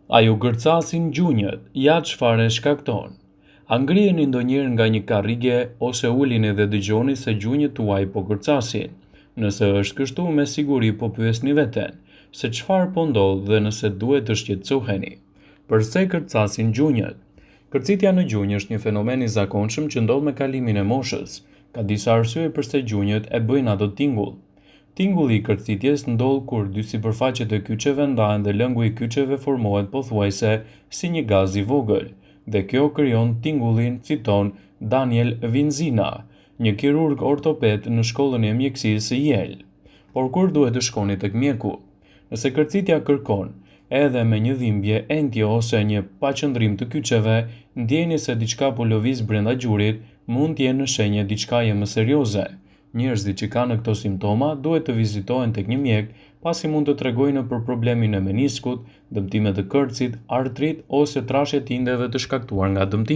A ju kërcasin gjunjët, ja çfarë shkakton. A ngriheni ndonjëherë nga një karrige ose ulini dhe dëgjoni se gjunjët tuaj po kërcasin? Nëse është kështu, me siguri po pyesni veten se çfarë po ndodh dhe nëse duhet të shqetësoheni. Përse kërcasin gjunjët? Kërcitja në gjunjë është një fenomen i zakonshëm që ndodh me kalimin e moshës. Ka disa arsye pse gjunjët e bëjnë ato tingull. Tingulli i kërcitjes ndodh kur dy sipërfaqet e kyçeve ndahen dhe lëngu i kyçeve formohet pothuajse si një gaz i vogël, dhe kjo krijon tingullin, citon Daniel Vinzina, një kirurg ortoped në shkollën e mjekësisë së Yale. Por kur duhet të shkoni tek mjeku? Nëse kërcitja kërkon edhe me një dhimbje, entje ose një paqëndrim të kyçeve, ndjeni se diçka po lëviz brenda gjurit, mund të jenë shenjë diçkaje më serioze. Njerëzit që kanë këto simptoma duhet të vizitohen tek një mjek, pasi mund të tregojnë për problemin e meniskut, dëmtime të kërcit, artrit ose trashje tindeve të shkaktuar nga dëmtimi.